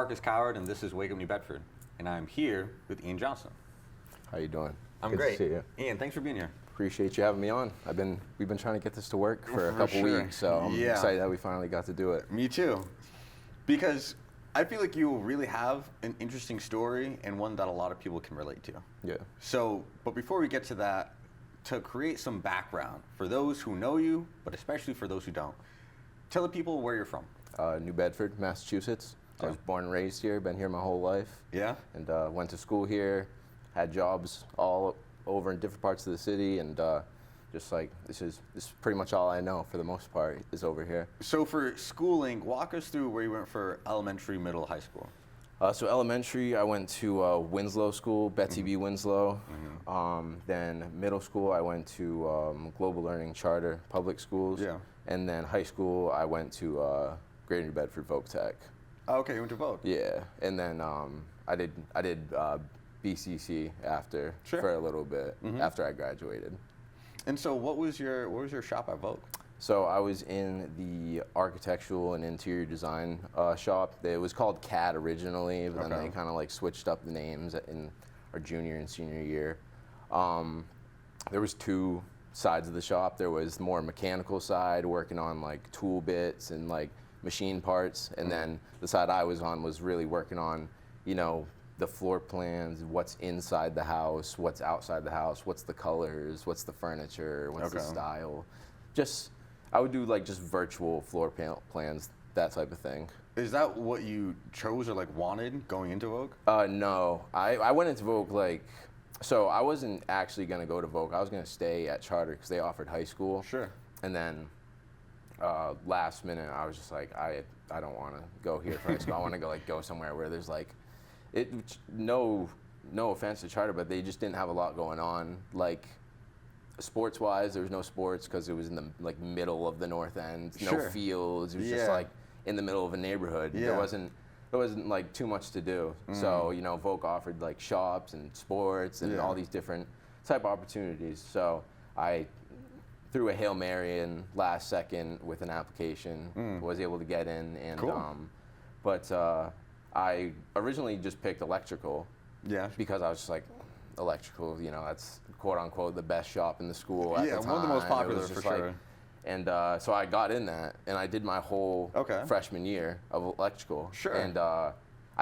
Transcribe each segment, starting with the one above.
Marcus Coward, and this is Wake Up New Bedford. And I'm here with Ian Johnston. How you doing? I'm Good great. to see you. Ian, thanks for being here. Appreciate you having me on. We've been trying to get this to work for a couple weeks, so I'm excited that we finally got to do it. Me too. Because I feel like you really have an interesting story and one that a lot of people can relate to. Yeah. So, but before we get to that, to create some background for those who know you, but especially for those who don't, tell the people where you're from. New Bedford, Massachusetts. I was born and raised here, been here my whole life. Yeah? And went to school here, had jobs all over in different parts of the city, and just like, this is pretty much all I know for the most part is over here. So for schooling, walk us through where you went for elementary, middle, high school. So elementary, I went to Winslow School, Betsy B. Winslow. Then middle school, I went to Global Learning Charter Public Schools. Yeah. And then high school, I went to Greater New Bedford Voc Tech. Oh, okay, you went to Voc. Yeah, and then I did BCC after for a little bit after I graduated. And so, what was your shop at Voc? So I was in the architectural and interior design shop. It was called CAD originally, but then they kind of like switched up the names in our junior and senior year. There was two sides of the shop. There was the more mechanical side, working on like tool bits and like machine parts, and then the side I was on was really working on, you know, the floor plans, what's inside the house, what's outside the house, what's the colors, what's the furniture, what's the style. Just, I would do like just virtual floor plans, that type of thing. Is that what you chose or like wanted going into Voc? No, I went into Voc like, so I wasn't actually gonna go to Voc. I was gonna stay at Charter because they offered high school. Sure. And then last minute, I was just like, I don't want to go here for high school. I want to go somewhere where there's like, no offense to Charter, but they just didn't have a lot going on. Like sports-wise, there was no sports because it was in the like middle of the North End. No fields. It was just like in the middle of a neighborhood. There wasn't like too much to do. So you know, Voc offered like shops and sports and all these different type of opportunities. So I threw a Hail Mary in last second with an application, was able to get in, and but I originally just picked electrical, because I was just like, electrical, you know, that's quote unquote the best shop in the school at the time. One of the most popular for sure. And so I got in that, and I did my whole freshman year of electrical, and I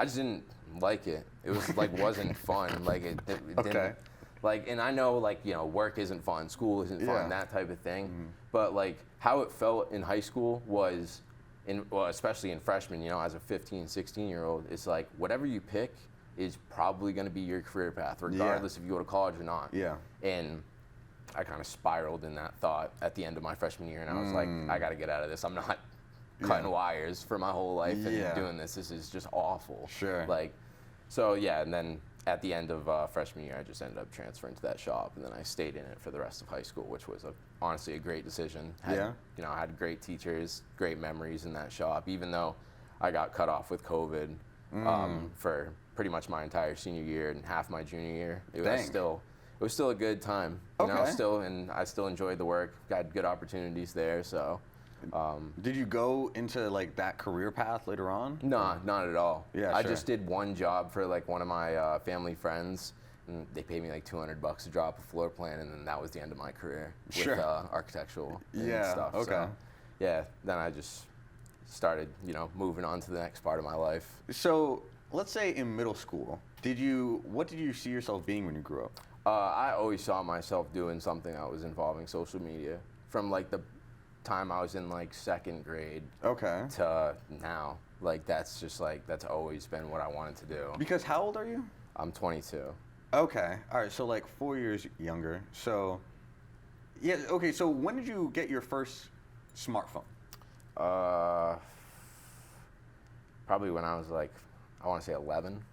just didn't like it. It was like wasn't fun. Like it didn't. Like, and I know, like, you know, work isn't fun, school isn't fun, that type of thing. But like how it felt in high school was, especially in freshman, you know, as a 15, 16-year-old, it's like whatever you pick is probably going to be your career path, regardless if you go to college or not. And I kind of spiraled in that thought at the end of my freshman year, and I was like, I got to get out of this. I'm not cutting wires for my whole life and doing this. This is just awful. Like, so yeah, and then at the end of freshman year, I just ended up transferring to that shop, and then I stayed in it for the rest of high school, which was honestly a great decision. You know, I had great teachers, great memories in that shop, even though I got cut off with COVID for pretty much my entire senior year and half my junior year. It was still a good time. You know, and I still enjoyed the work. Got good opportunities there. So. Did you go into like that career path later on? No, not at all. I just did one job for like one of my family friends, and they paid me like $200 to drop a floor plan, and then that was the end of my career with architectural and stuff. So, yeah, then I just started, you know, moving on to the next part of my life. So let's say in middle school, what did you see yourself being when you grew up? I always saw myself doing something that was involving social media from like the time I was in like second grade to now. Like that's just like, that's always been what I wanted to do. Because how old are you? I'm 22. Okay, all right, so like 4 years younger. So, yeah, okay, so when did you get your first smartphone? Probably when I was like, I want to say 11.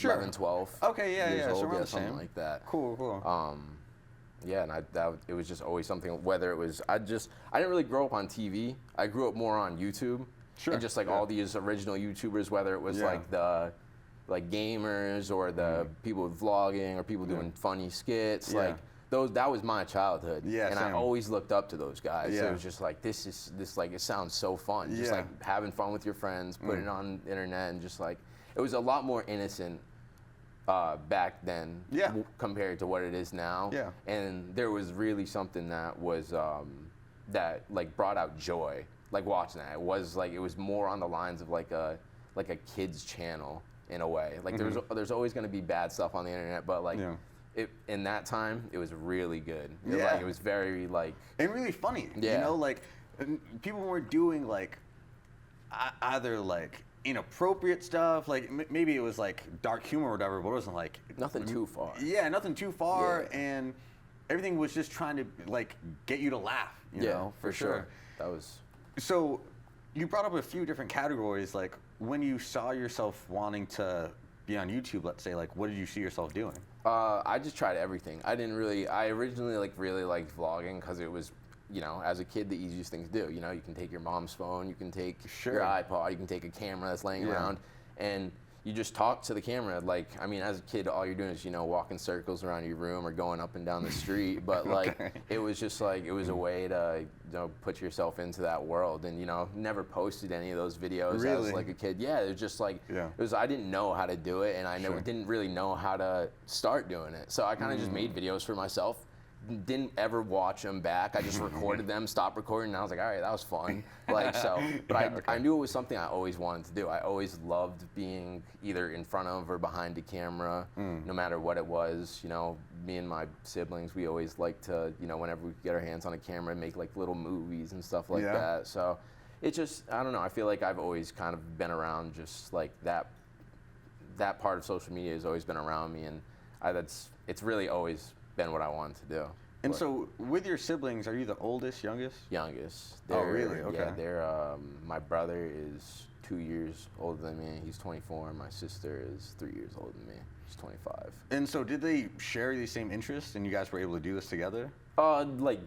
11, 12. Okay, yeah, old, so around the something same. like that. Cool. Yeah, and it was just always something, whether it was, I didn't really grow up on TV. I grew up more on YouTube. And just like all these original YouTubers, whether it was like the gamers or the people with vlogging or people doing funny skits, like that was my childhood. Yeah, and same. I always looked up to those guys. Yeah. It was just like this like it sounds so fun. Just like having fun with your friends, putting it on the internet, and just like it was a lot more innocent back then compared to what it is now. Yeah. And there was really something that was that like brought out joy. Like watching that, it was more on the lines of like a kids channel in a way. Like there's always going to be bad stuff on the internet, but like in that time it was really good. It was very like and really funny. Yeah. You know, like people weren't doing like either like inappropriate stuff. Like maybe it was like dark humor or whatever, but it wasn't like nothing too far. Yeah, nothing too far, and everything was just trying to like get you to laugh. You know, for sure. That was. So, you brought up a few different categories. Like, when you saw yourself wanting to be on YouTube, let's say, like, what did you see yourself doing? I just tried everything. I originally like really liked vlogging because it was, you know, as a kid, the easiest thing to do. You know, you can take your mom's phone, you can take your iPod, you can take a camera that's laying around, and you just talk to the camera. Like, I mean, as a kid, all you're doing is, you know, walking circles around your room or going up and down the street. But like, it was just like, it was a way to, you know, put yourself into that world. And, you know, never posted any of those videos as like a kid. Yeah, it was just like, it was, I didn't know how to do it, and I didn't really know how to start doing it. So I kind of just made videos for myself. Didn't ever watch them back. I just recorded them, stopped recording, and I was like, all right, that was fun. Like, so, but I knew it was something I always wanted to do. I always loved being either in front of or behind a camera, no matter what it was. You know, me and my siblings, we always liked to, you know, whenever we could get our hands on a camera, make like little movies and stuff like that. So it just, I don't know, I feel like I've always kind of been around just like that part of social media has always been around me, and it's really always been what I wanted to do. And so, with your siblings, are you the oldest, youngest? Youngest. Oh, really? Okay. Yeah, they're, my brother is 2 years older than me. He's 24, and my sister is 3 years older than me. She's 25. And so, did they share these same interests, and you guys were able to do this together? Like,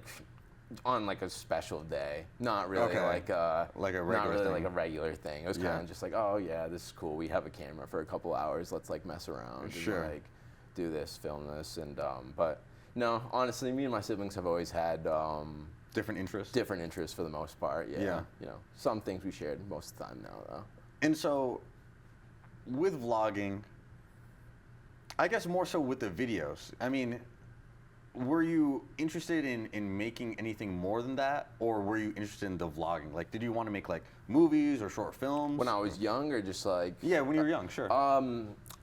on like a special day. Not really like a regular not really thing. Like a regular thing. It was kind of just like, oh yeah, this is cool. We have a camera for a couple hours. Let's like mess around and like do this, film this, and but no, honestly, me and my siblings have always had different interests. Different interests for the most part. Yeah. You know, some things we shared most of the time now though. And so, with vlogging, I guess more so with the videos. I mean, were you interested in making anything more than that, or were you interested in the vlogging? Like, did you want to make like movies or short films? When I was young, or just like? Yeah, when you were young, sure.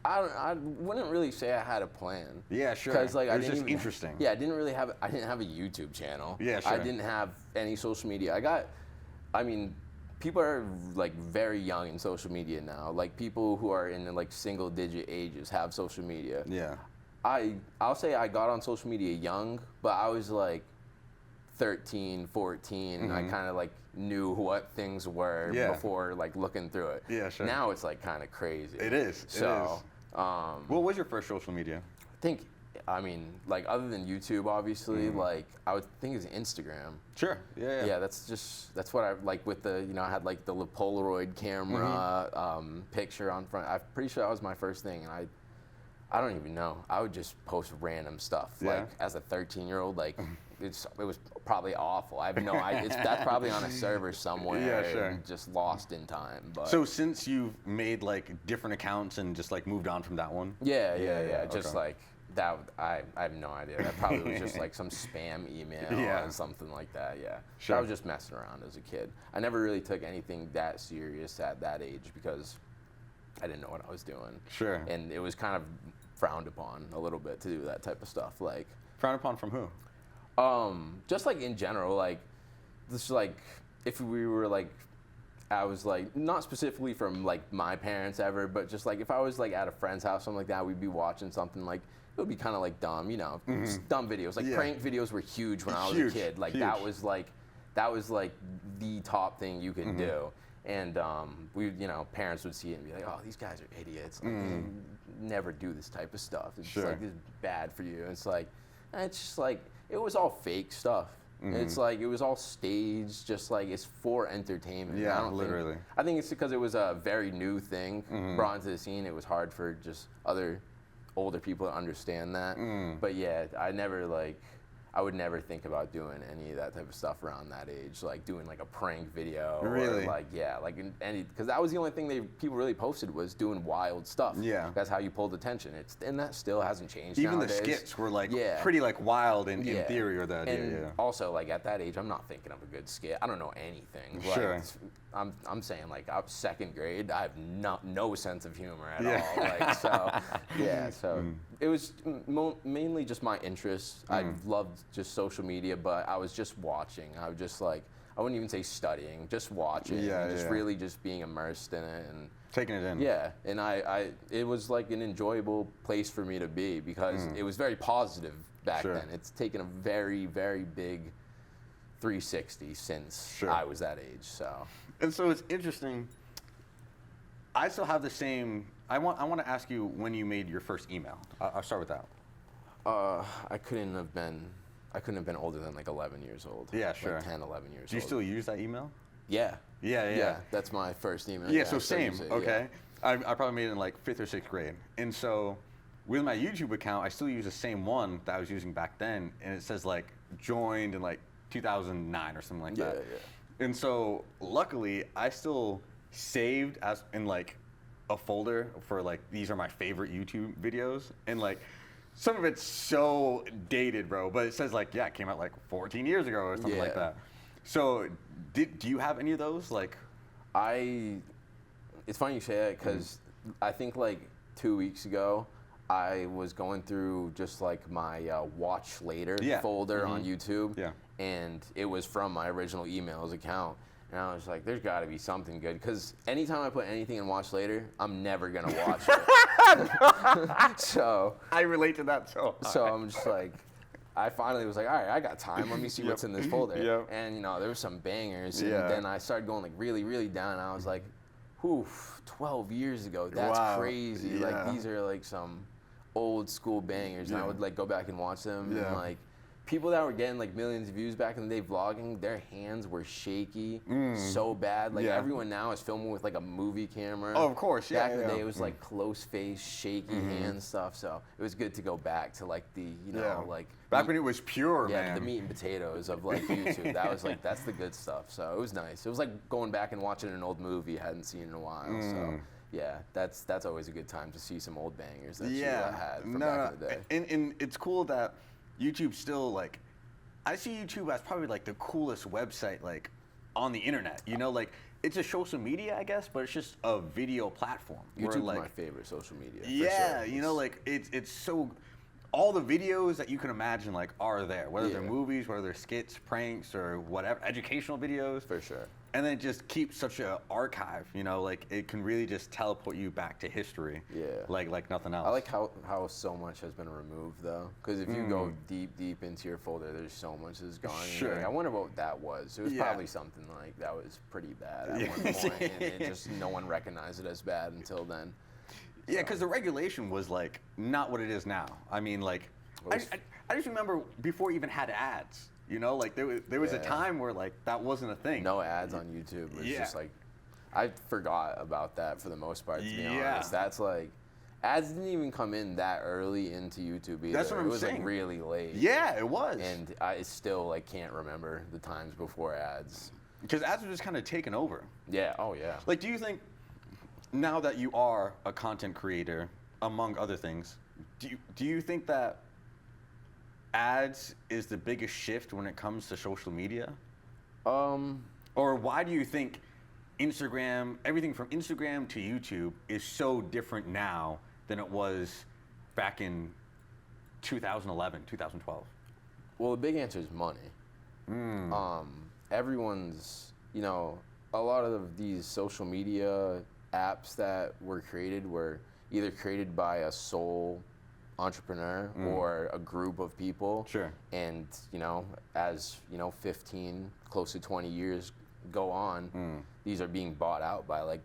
I wouldn't really say I had a plan. Yeah, sure. Because like it was just interesting. Yeah, I didn't have a YouTube channel. Yeah, sure. I didn't have any social media. People are like very young in social media now. Like people who are in like single digit ages have social media. Yeah. I'll say I got on social media young, but I was like 13, 14, and I kind of like knew what things were before like looking through it. Yeah, sure. Now it's like kind of crazy. It is. So, what was your first social media? I mean, like other than YouTube, obviously, like I would think it's Instagram. Sure. Yeah. Yeah, that's what I like with the, you know, I had like the Polaroid camera picture on front. I'm pretty sure that was my first thing, and I don't even know. I would just post random stuff. Like as a 13-year-old, like it was probably awful. I have no idea. That's probably on a server somewhere. Yeah, sure. And just lost in time. But so since you've made like different accounts and just like moved on from that one. Yeah. Just like that. I have no idea. That probably was just like some spam email or something like that. Yeah. Sure. I was just messing around as a kid. I never really took anything that serious at that age because I didn't know what I was doing. Sure. And it was kind of frowned upon a little bit to do that type of stuff. Like frowned upon from who? Just like in general, like just like if we were like, I was like not specifically from like my parents ever, but just like if I was like at a friend's house, something like that, we'd be watching something like it would be kind of like dumb, you know, dumb videos. Like prank videos were huge when I was a kid. Like that was like the top thing you could do. And we, you know, parents would see it and be like, "Oh, these guys are idiots. Like, they never do this type of stuff. It's just like, this is bad for you." And it's just like it was all fake stuff. It's like it was all staged, just like it's for entertainment. Yeah, literally. I think it's because it was a very new thing brought into the scene. It was hard for just other older people to understand that. But yeah, I would never think about doing any of that type of stuff around that age, like doing like a prank video. Really? Or like, yeah, like because that was the only thing people really posted was doing wild stuff. Yeah. That's how you pulled attention. And that still hasn't changed Even nowadays. the skits were like pretty like wild in theory or the idea. And also like at that age, I'm not thinking of a good skit. I don't know anything. Sure. Like, I'm saying like I'm second grade. I have no sense of humor at all. Like so, yeah. So it was mainly just my interests. I loved just social media, but I was just watching. I was just like, I wouldn't even say studying, just watching. Really just being immersed in it and taking it in. Yeah, and it was like an enjoyable place for me to be because it was very positive back then. It's taken a very, very big 360 since I was that age. So. And so it's interesting. I still have the same. I want to ask you when you made your first email. I'll start with that. I couldn't have been older than like 11 years old. Yeah, sure. Like 10, 11 years old. Do you still use that email? Yeah. Yeah. That's my first email. Yeah, so same. Okay. I probably made it in like 5th or 6th grade. And so with my YouTube account, I still use the same one that I was using back then. And it says like joined in like 2009 or something like that. Yeah. And so luckily, I still saved as in like a folder for like, these are my favorite YouTube videos. And like, some of it's so dated, bro, but it says like, yeah, it came out like 14 years ago or something like that. So do you have any of those? Like, it's funny you say that because I think like 2 weeks ago, I was going through just like my watch later folder on YouTube. Yeah. And it was from my original emails account. And I was like, there's got to be something good. Because anytime I put anything in watch later, I'm never going to watch it. So I relate to that so hard. So I'm just like, I finally was like, all right, I got time. Let me see what's in this folder. And, you know, there were some bangers. And then I started going like really, really down. And I was like, oof, 12 years ago. That's crazy. Like, these are like some old school bangers. And I would like go back and watch them. And like, people that were getting like millions of views back in the day vlogging, their hands were shaky so bad. Like everyone now is filming with like a movie camera. Oh, of course, Back in the day, it was like close face, shaky hand stuff. So it was good to go back to like the, you know, like back when it was pure, the meat and potatoes of like YouTube. That was like that's the good stuff. So it was nice. It was like going back and watching an old movie I hadn't seen in a while. So. Yeah, that's always a good time to see some old bangers that you had from back in the day. And it's cool that YouTube still like, I see YouTube as probably like the coolest website like on the internet. You know, like it's a social media, I guess, but it's just a video platform. YouTube's like, my favorite social media. Yeah, for sure. You know, like it's so. All the videos that you can imagine like are there, whether they're movies, whether they're skits, pranks, or whatever, educational videos. For sure. And then it just keeps such an archive, you know, like it can really just teleport you back to history. Yeah. Like nothing else. I like how so much has been removed though, because if you go deep into your folder, there's so much that's gone. Sure. Like, I wonder what that was. It was probably something like that was pretty bad at one point, and it just no one recognized it as bad until then. Yeah, because the regulation was like not what it is now. I mean, like I just remember before you even had ads. You know, like there was a time where like that wasn't a thing. No ads on YouTube. It was just like, I forgot about that for the most part. To be honest, that's like, ads didn't even come in that early into YouTube either. That's what I'm saying. It was like really late. Yeah, it was. And I still like can't remember the times before ads. Because ads were just kind of taken over. Yeah. Oh yeah. Like, do you think now that you are a content creator, among other things, do you think that ads is the biggest shift when it comes to social media? Or why do you think Instagram, everything from Instagram to YouTube is so different now than it was back in 2011, 2012? Well, the big answer is money. Everyone's, you know, a lot of these social media apps that were created were either created by a sole entrepreneur or a group of people. Sure. And, you know, as, you know, 15, close to 20 years go on, these are being bought out by like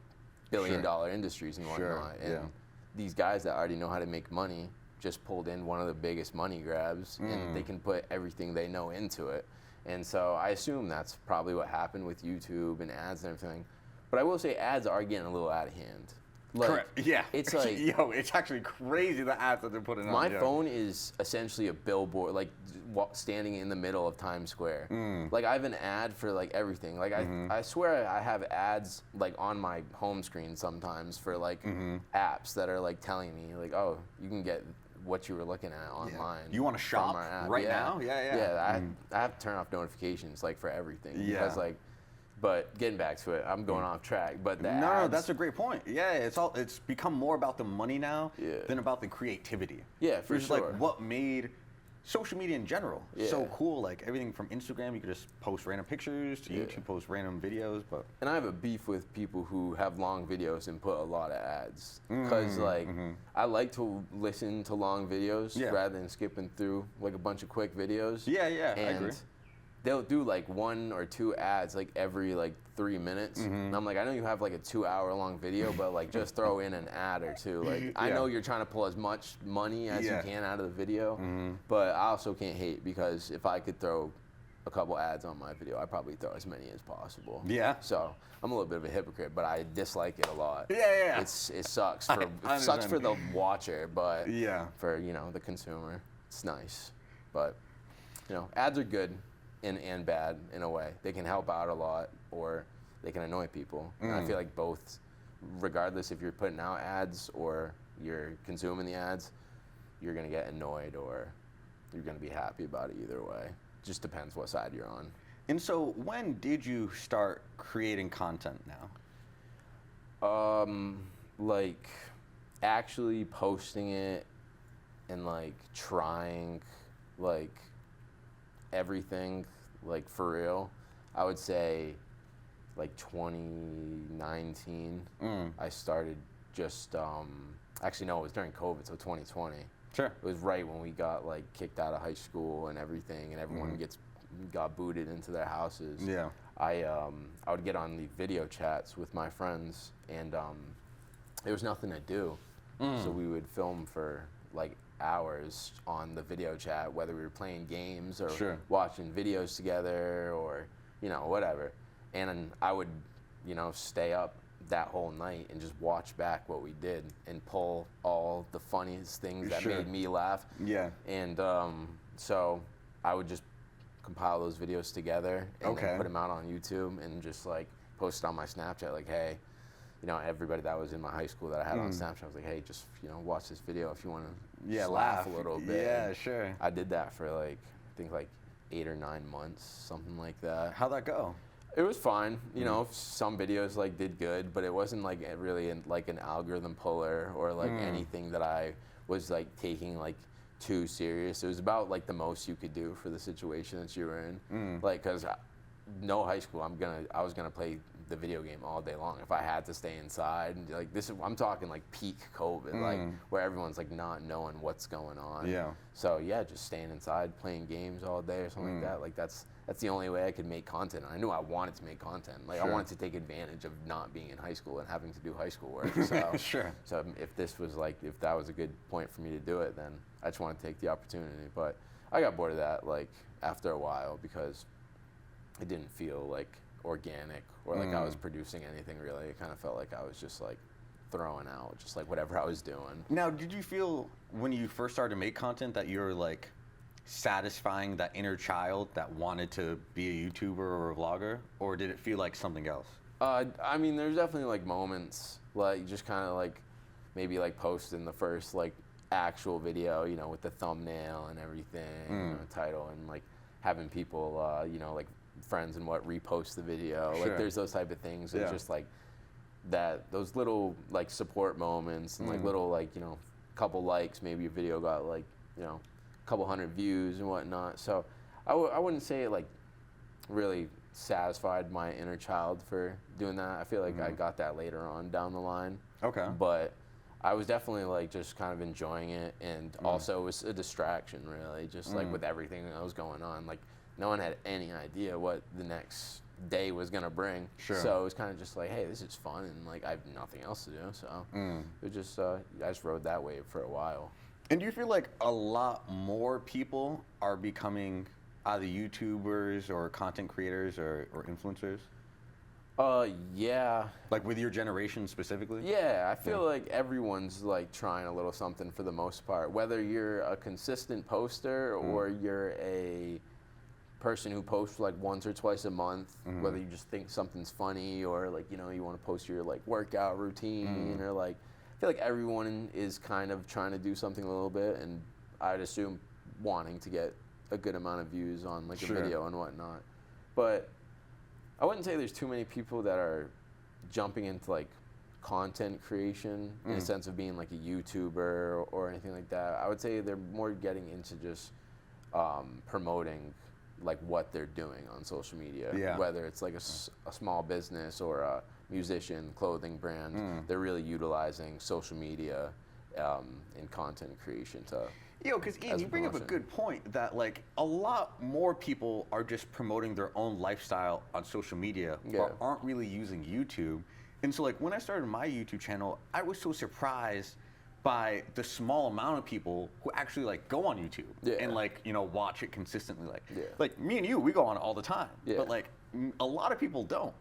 billion-dollar industries and whatnot. And these guys that already know how to make money just pulled in one of the biggest money grabs, and they can put everything they know into it. And so I assume that's probably what happened with YouTube and ads and everything. But I will say ads are getting a little out of hand. Like, correct. Yeah. It's like, yo, it's actually crazy the ads that they're putting on. My phone is essentially a billboard, like standing in the middle of Times Square. Like I have an ad for like everything. Like I swear I have ads like on my home screen sometimes for like apps that are like telling me like, oh, you can get what you were looking at online. You want to shop right now? Yeah. I have to turn off notifications like for everything. Yeah. Because like, but getting back to it, I'm going off track. But the ads, no, that's a great point. Yeah, it's become more about the money now than about the creativity. Yeah, for sure. Like what made social media in general so cool. Like everything from Instagram, you could just post random pictures to YouTube, post random videos. But and I have a beef with people who have long videos and put a lot of ads because like I like to listen to long videos rather than skipping through like a bunch of quick videos. Yeah, and I agree. They'll do like 1 or 2 ads like every like 3 minutes. And I'm like, I know you have like a 2-hour long video, but like just throw in an ad or two. Like I know you're trying to pull as much money as you can out of the video, but I also can't hate because if I could throw a couple ads on my video, I'd probably throw as many as possible. Yeah. So I'm a little bit of a hypocrite, but I dislike it a lot. Yeah. It sucks for sucks for the watcher, but for the consumer, it's nice. But ads are good. And bad in a way. They can help out a lot or they can annoy people. And I feel like both, regardless if you're putting out ads or you're consuming the ads, you're going to get annoyed or you're going to be happy about it either way. Just depends what side you're on. And so when did you start creating content now? Like actually posting it and like trying like everything like for real, I would say like 2019 I started just actually no, it was during COVID, so 2020. Sure. It was right when we got like kicked out of high school and everything and everyone got booted into their houses. Yeah. I would get on the video chats with my friends and there was nothing to do. So we would film for like hours on the video chat, whether we were playing games or watching videos together or whatever. And I would stay up that whole night and just watch back what we did and pull all the funniest things that made me laugh. Yeah. And so I would just compile those videos together and then put them out on YouTube and just like post it on my Snapchat like, hey, everybody that was in my high school that I had on Snapchat, I was like, hey, just, watch this video if you want to laugh a little bit. Yeah, and sure. I did that for like, I think like 8 or 9 months, something like that. How'd that go? It was fine. Some videos like did good, but it wasn't like really like an algorithm puller or like anything that I was like taking like too serious. It was about like the most you could do for the situation that you were in. Like, cause no high school, I was gonna play the video game all day long if I had to stay inside. Like I'm talking like peak COVID, like where everyone's like not knowing what's going on. Yeah. So yeah, just staying inside playing games all day or something like that. Like that's the only way I could make content. I knew I wanted to make content. Like I wanted to take advantage of not being in high school and having to do high school work. So So if that was a good point for me to do it, then I just wanted to take the opportunity. But I got bored of that like after a while because it didn't feel like organic or like I was producing anything really. It kind of felt like I was just like throwing out just like whatever I was doing. Now, did you feel when you first started to make content that you're like satisfying that inner child that wanted to be a YouTuber or a vlogger, or did it feel like something else? I mean, there's definitely like moments like just kind of like maybe like posting the first like actual video, with the thumbnail and everything, title, and like having people, like friends and repost the video. Like there's those type of things. It's just like those little like support moments and like little like, couple likes, maybe your video got like, a couple hundred views and whatnot. So I wouldn't say it like really satisfied my inner child for doing that. I feel like I got that later on down the line. Okay. But I was definitely like just kind of enjoying it, and also it was a distraction really, just like with everything that was going on. Like no one had any idea what the next day was gonna bring. So it was kind of just like, hey, this is fun, and like I have nothing else to do. So it was just I just rode that wave for a while. And do you feel like a lot more people are becoming either YouTubers or content creators or influencers? Yeah. Like with your generation specifically? Yeah, I feel like everyone's like trying a little something for the most part. Whether you're a consistent poster or you're a person who posts like once or twice a month, whether you just think something's funny or like, you know, you want to post your like workout routine or like, I feel like everyone is kind of trying to do something a little bit, and I'd assume wanting to get a good amount of views on like a video and whatnot. But I wouldn't say there's too many people that are jumping into like content creation in a sense of being like a YouTuber or anything like that. I would say they're more getting into just promoting like what they're doing on social media, whether it's like a small business or a musician, clothing brand. They're really utilizing social media in content creation to. Because Ian, you bring up a good point that like a lot more people are just promoting their own lifestyle on social media or aren't really using YouTube. And so like when I started my YouTube channel, I was so surprised by the small amount of people who actually like go on YouTube and like, you know, watch it consistently. Like me and you, we go on it all the time, but like a lot of people don't.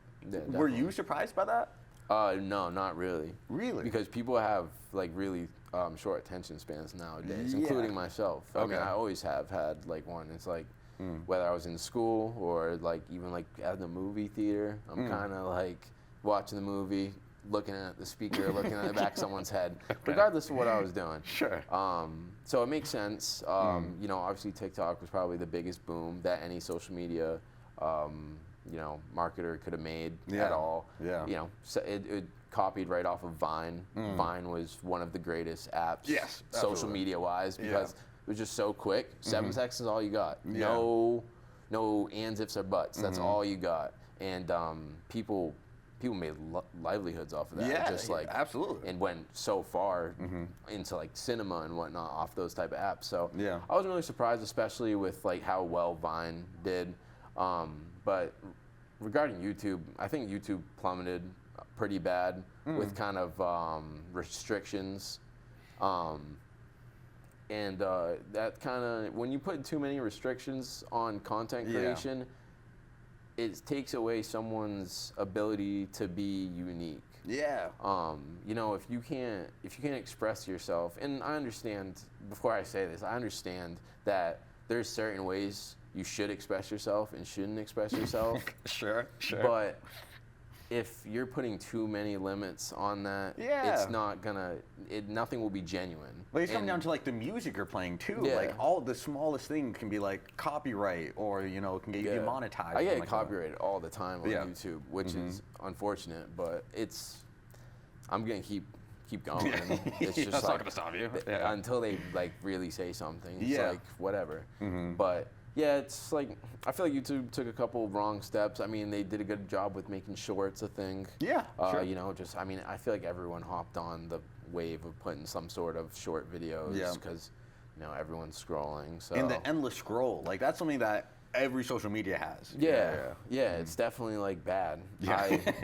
Were you surprised by that? No, not really. Really? Because people have like really short attention spans nowadays, including myself. I mean, I always have had like one. It's like whether I was in school or like even like at the movie theater, I'm kind of like watching the movie, looking at the speaker, looking at the back of someone's head, regardless of what I was doing. Sure. So it makes sense. You know, obviously TikTok was probably the biggest boom that any social media you know, marketer could have made at all. You know, so it copied right off of Vine. Vine was one of the greatest apps, social media wise, because it was just so quick. 7 seconds is all you got. No ands, ifs, or buts. That's all you got. And people made livelihoods off of that. Just like absolutely. And went so far into like cinema and whatnot off those type of apps. So I was really surprised, especially with like how well Vine did. But regarding YouTube, I think YouTube plummeted pretty bad with kind of restrictions. And that kind of, when you put too many restrictions on content creation, it takes away someone's ability to be unique. You know, if you can't express yourself, and I understand, before I say this, I understand that there's certain ways you should express yourself and shouldn't express yourself. Sure. But if you're putting too many limits on that, it's not gonna. Nothing will be genuine. Well, it's coming down to like the music you're playing too. Like all the smallest thing can be like copyright, or you know, can get you demonetized. I get like copyrighted all the time on YouTube, which is unfortunate. But I'm gonna keep going. It's just that's like, not gonna stop you until they like really say something. It's like whatever. But yeah, it's like I feel like YouTube took a couple wrong steps. I mean, they did a good job with making shorts a thing. Sure. You know, just I mean, I feel like everyone hopped on the wave of putting some sort of short videos because you know everyone's scrolling. So and the endless scroll, like that's something that every social media has. It's definitely like bad. It's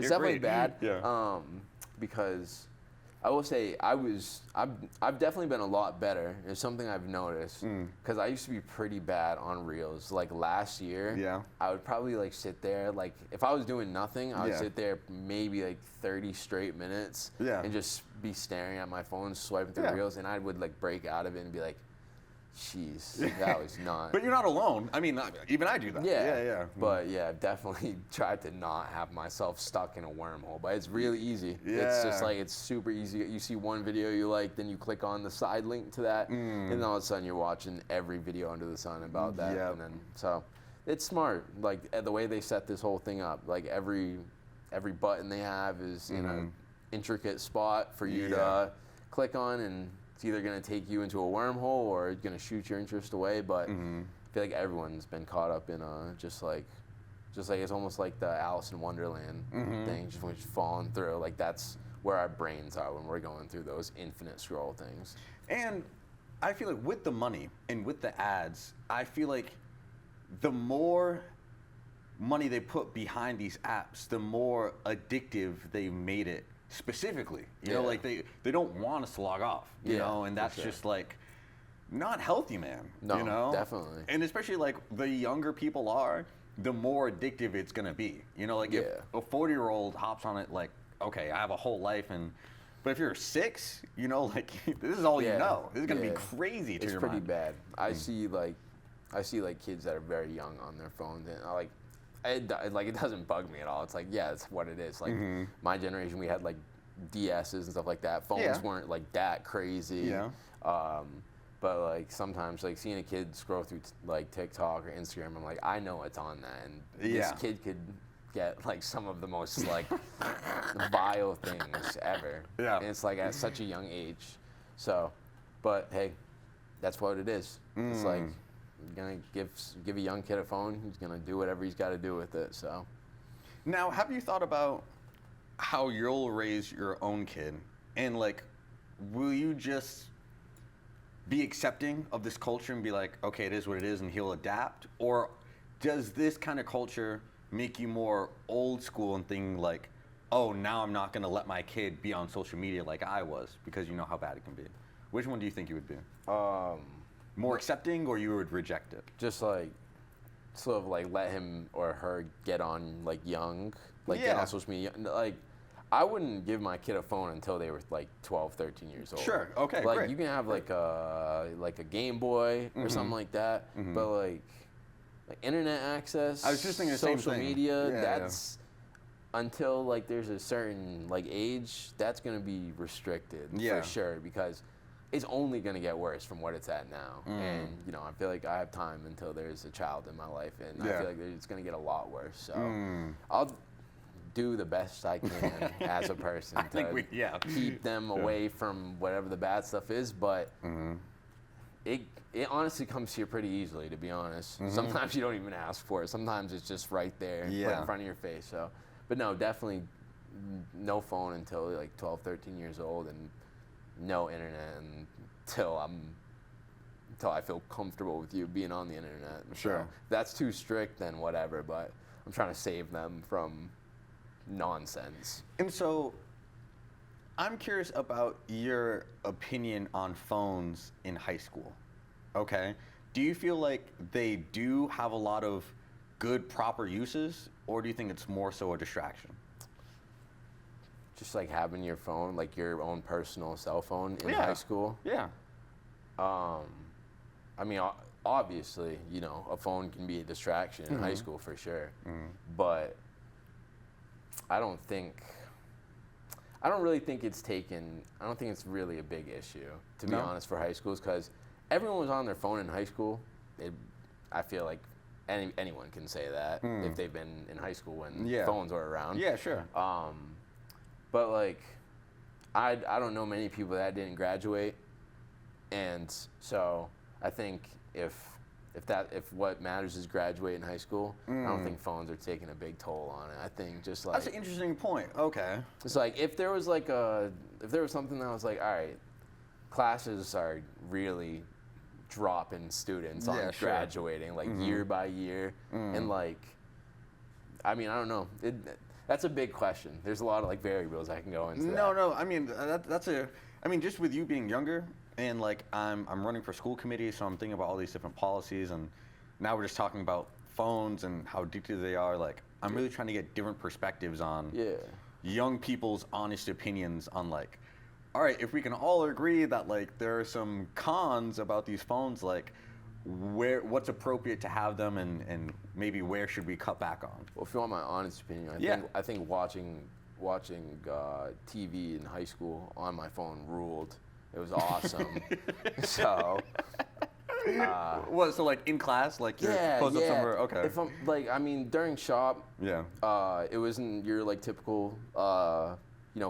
definitely bad. Because I will say I've definitely been a lot better. It's something I've noticed because I used to be pretty bad on Reels. Like last year, I would probably like sit there, like if I was doing nothing, I would sit there maybe like 30 straight minutes and just be staring at my phone, swiping through Reels, and I would like break out of it and be like, jeez, that was not. But you're not alone. I mean, even I do that. But yeah, I've definitely tried to not have myself stuck in a wormhole. But it's really easy. It's just like, it's super easy. You see one video you like, then you click on the side link to that, and then all of a sudden you're watching every video under the sun about that. And then, so it's smart. Like the way they set this whole thing up, like every button they have is in an intricate spot for you to click on, and it's either going to take you into a wormhole or it's going to shoot your interest away. But I feel like everyone's been caught up in just like it's almost like the Alice in Wonderland thing, just falling through. Like that's where our brains are when we're going through those infinite scroll things. And I feel like with the money and with the ads, I feel like the more money they put behind these apps, the more addictive they made it. Specifically, you know, like they don't want us to log off, you know, and that's just like not healthy, man. No, you know, definitely. And especially like the younger people are, the more addictive it's gonna be. You know, like if a 40-year-old hops on it, like, okay, I have a whole life, but if you're 6, you know, like this is all you know. This is gonna be crazy to your mind. It's pretty bad. I see like kids that are very young on their phones, and it doesn't bug me at all. It's like, yeah, it's what it is. Like my generation, we had like DSs and stuff like that. Phones weren't like that crazy. Yeah. But like sometimes, like seeing a kid scroll through like TikTok or Instagram, I'm like, I know it's on that, and this kid could get like some of the most like vile things ever. Yeah. And it's like at such a young age. So, but hey, that's what it is. It's like you're gonna give a young kid a phone. He's gonna do whatever he's got to do with it. So. Now, have you thought about how you'll raise your own kid, and like, will you just be accepting of this culture and be like, okay, it is what it is, and he'll adapt? Or does this kind of culture make you more old school and think like, oh, now I'm not gonna let my kid be on social media like I was, because you know how bad it can be? Which one do you think you would be? More accepting, or you would reject it? Just like, sort of like let him or her get on like young, like get on social media. Like, I wouldn't give my kid a phone until they were like 12, 13 years old. Sure, okay, like, great. You can have like a Game Boy or something like that, but like internet access, I was just thinking the same social thing. media, that's until like there's a certain like age, that's gonna be restricted for sure, because it's only gonna get worse from what it's at now. And you know, I feel like I have time until there's a child in my life, and I feel like it's gonna get a lot worse. So I'll do the best I can as a person to keep them away from whatever the bad stuff is, but it honestly comes to you pretty easily, to be honest. Sometimes you don't even ask for it. Sometimes it's just right there, right in front of your face. So, but no, definitely no phone until like 12, 13 years old, and no internet until I feel comfortable with you being on the internet. Sure. So if that's too strict, then whatever, but I'm trying to save them from nonsense. And so I'm curious about your opinion on phones in high school. Okay. Do you feel like they do have a lot of good, proper uses, or do you think it's more so a distraction? Just like having your phone, like your own personal cell phone in high school? Yeah. I mean, obviously, you know, a phone can be a distraction in high school for sure. But I don't really think it's really a big issue, to be honest, for high schools, because everyone was on their phone in high school. I feel like anyone can say that if they've been in high school when phones were around. Yeah, sure. But like, I don't know many people that didn't graduate, and so I think if what matters is graduating high school, I don't think phones are taking a big toll on it. I think just like, that's an interesting point. Okay. It's like if there was something that was like, all right, classes are really dropping students on graduating like year by year, and like, I mean, I don't know. That's a big question. There's a lot of like variables I can go into. No. I mean, just with you being younger, and like I'm running for school committee, so I'm thinking about all these different policies, and now we're just talking about phones and how addictive they are. Like, I'm really trying to get different perspectives on young people's honest opinions on like, all right, if we can all agree that like there are some cons about these phones, like what's appropriate to have them, and maybe where should we cut back on? Well, if you want my honest opinion, I think watching TV in high school on my phone ruled. It was awesome. So. What? So like in class, like you're close up somewhere. Okay. If I'm like, I mean, during shop. It wasn't your like typical,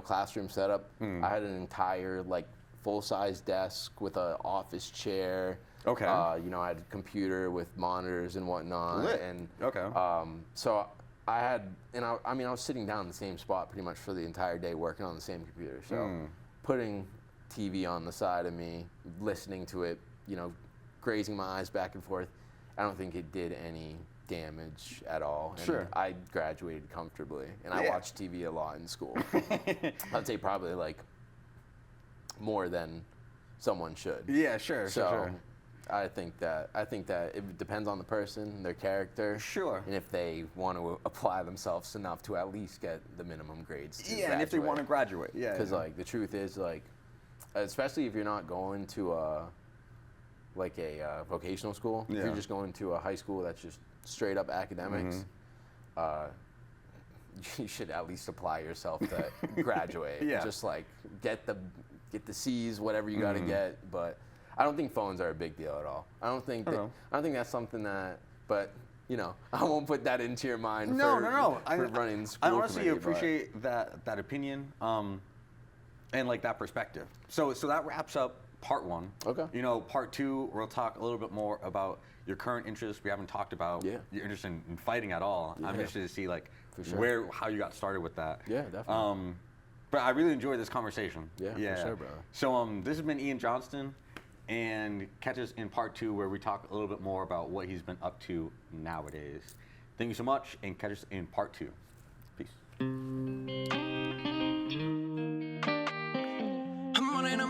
classroom setup. I had an entire like full-size desk with an office chair. Okay. I had a computer with monitors and whatnot. Lit. And okay. So I had, and I was sitting down in the same spot pretty much for the entire day, working on the same computer. So putting TV on the side of me, listening to it, grazing my eyes back and forth, I don't think it did any damage at all. And sure. I graduated comfortably, and I watched TV a lot in school. I'd say probably like more than someone should. Yeah, sure. So, sure. I think that it depends on the person, their character. Sure. And if they want to apply themselves enough to at least get the minimum grades to graduate. And if they want to graduate. Yeah. Because like the truth is like, especially if you're not going to a vocational school, if you're just going to a high school that's just straight up academics, you should at least apply yourself to graduate. Just like get the C's, whatever you got to get. But I don't think phones are a big deal at all. I don't think that's something that. But you know, I won't put that into your mind. For running school. I honestly appreciate that opinion and like that perspective. So that wraps up part 1. Okay. You know, part 2, we'll talk a little bit more about your current interests. We haven't talked about your interest in fighting at all. I'm interested to see like how you got started with that. Yeah, definitely. But I really enjoyed this conversation. Yeah, for sure, brother. So this has been Ian Johnston, and catch us in part 2 where we talk a little bit more about what he's been up to nowadays. Thank you so much, and catch us in part 2. Peace. I'm running.